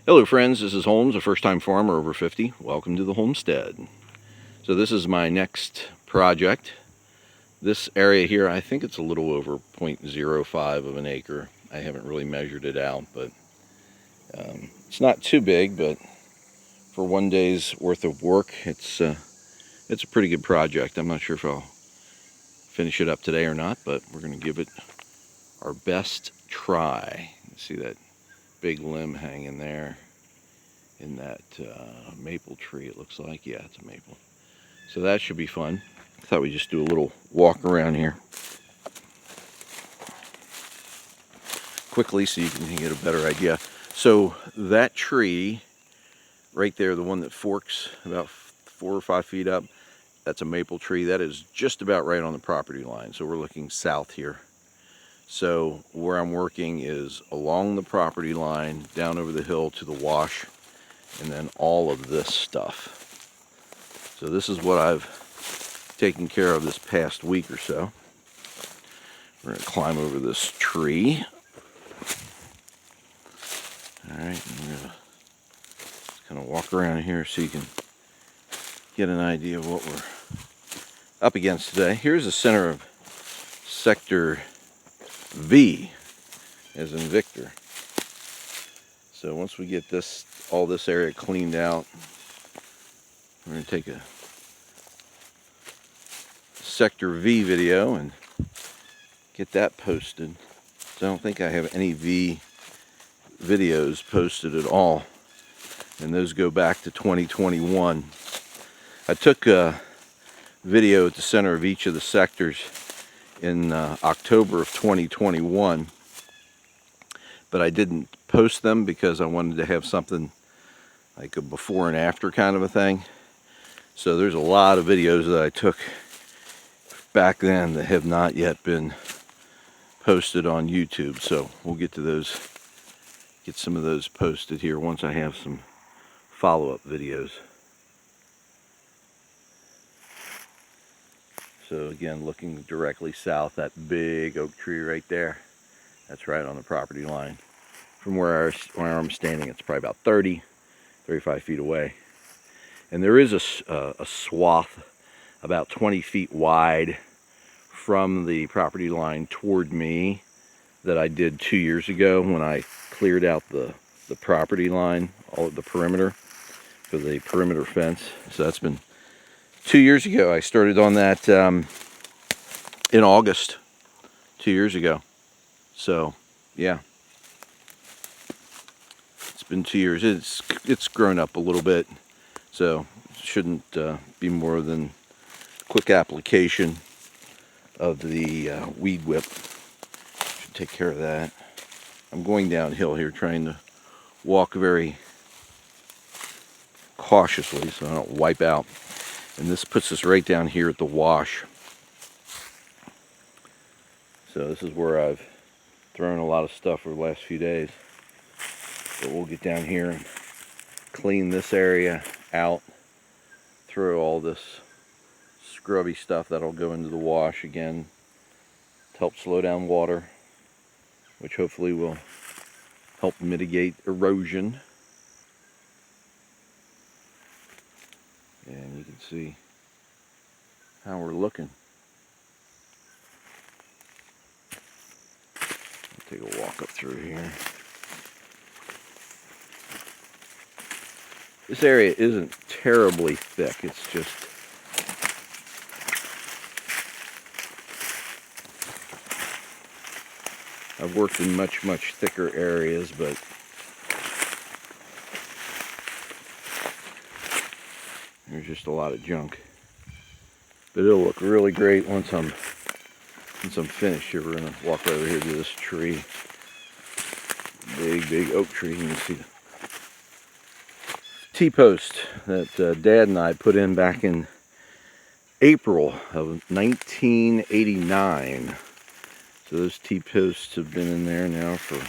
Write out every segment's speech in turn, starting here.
Hello friends, this is Holmes, a first-time farmer over 50. Welcome to the homestead. So this is my next project. This area here, I think it's a little over 0.05 of an acre. I haven't really measured it out, but it's not too big, but for one day's worth of work, it's a pretty good project. I'm not sure if I'll finish it up today or not, but we're going to give it our best try. You see that big limb hanging there in that maple tree, it looks like. Yeah, it's a maple. So that should be fun. I thought we'd just do a little walk around here quickly so you can get a better idea. So that tree right there, the one that forks about 4 or 5 feet up, that's a maple tree. That is just about right on the property line. So we're looking south here. So where I'm working is along the property line, down over the hill to the wash, and then all of this stuff. So this is what I've taken care of this past week or so. We're going to climb over this tree. Alright, I'm going to kind of walk around here so you can get an idea of what we're up against today. Here's the center of sector V, as in Victor. So once we get all this area cleaned out, we're going to take a sector V video and get that posted. So I don't think I have any V videos posted at all, and those go back to 2021. I took a video at the center of each of the sectors in October of 2021, but I didn't post them because I wanted to have something like a before and after kind of a thing. So there's a lot of videos that I took back then that have not yet been posted on YouTube. So we'll get to those, get some of those posted here once I have some follow-up videos. So again, looking directly south, that big oak tree right there, that's right on the property line. From where I'm standing, it's probably about 35 feet away. And there is a swath about 20 feet wide from the property line toward me that I did 2 years ago when I cleared out the property line, all of the perimeter, for the perimeter fence. So that's been 2 years ago. I started on that in August 2 years ago. So yeah, it's been 2 years. It's grown up a little bit, so it shouldn't be more than quick application of the weed whip. Should take care of that. I'm going downhill here, trying to walk very cautiously so I don't wipe out. And this puts us right down here at the wash. So this is where I've thrown a lot of stuff over the last few days. But we'll get down here and clean this area out, throw all this scrubby stuff that'll go into the wash again to help slow down water, which hopefully will help mitigate erosion. And you can see how we're looking. I'll take a walk up through here. This area isn't terribly thick, it's just I've worked in much thicker areas, but there's just a lot of junk. But it'll look really great once I'm finished here. We're gonna walk right over here to this tree. Big oak tree. You can see the T-post that Dad and I put in back in April of 1989. So those T-posts have been in there now for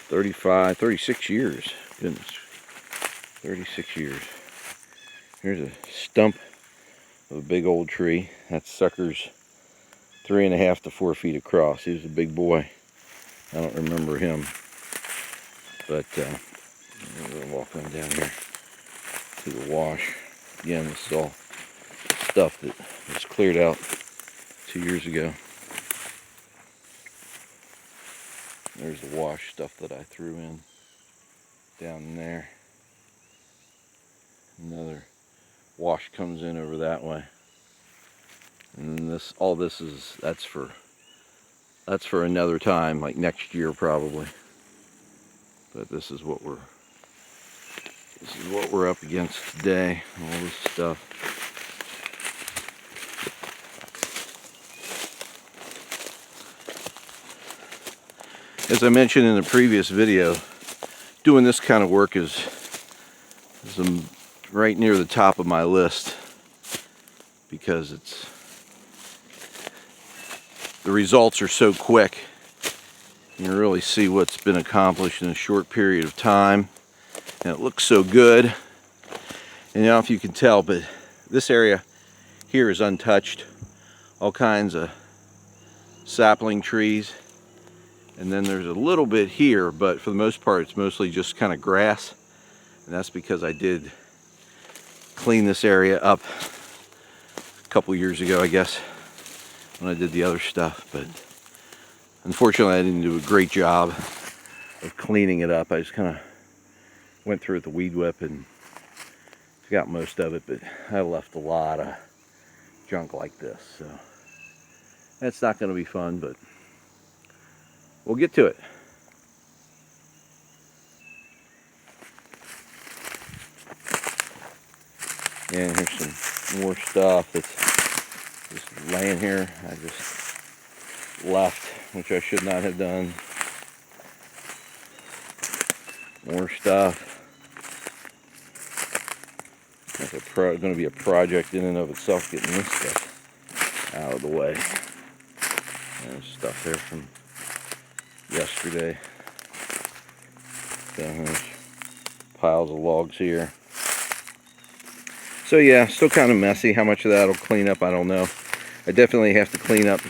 36 years. Goodness, 36 years. Here's a stump of a big old tree. That sucker's 3.5 to 4 feet across. He was a big boy. I don't remember him. But I'm going to walk on down here to the wash. Again, this is all stuff that was cleared out 2 years ago. There's the wash stuff that I threw in down there. Another wash comes in over that way. And then this, all this is, that's for another time, like next year probably. But this is what we're up against today. All this stuff. As I mentioned in the previous video, doing this kind of work is right near the top of my list, because the results are so quick. You can really see what's been accomplished in a short period of time, and it looks so good. And I don't know if you can tell, but this area here is untouched. All kinds of sapling trees, and then there's a little bit here, but for the most part it's mostly just kind of grass, and that's because I did clean this area up a couple years ago, I guess, when I did the other stuff. But unfortunately I didn't do a great job of cleaning it up. I just kind of went through with the weed whip and got most of it, but I left a lot of junk like this, so that's not going to be fun, but we'll get to it. And here's some more stuff that's just laying here. I just left, which I should not have done. More stuff. That's going to be a project in and of itself, getting this stuff out of the way. There's stuff there from yesterday. Then there's piles of logs here. So yeah, still kind of messy. How much of that will clean up, I don't know. I definitely have to clean up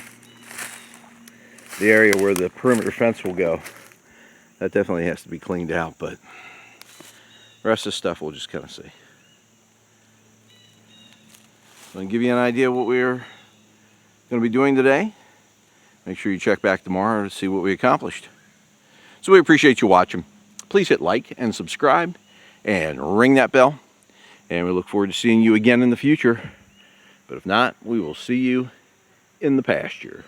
the area where the perimeter fence will go. That definitely has to be cleaned out, but the rest of the stuff we'll just kind of see. So to give you an idea of what we're going to be doing today, make sure you check back tomorrow to see what we accomplished. So we appreciate you watching. Please hit like and subscribe and ring that bell. And we look forward to seeing you again in the future. But if not, we will see you in the pasture.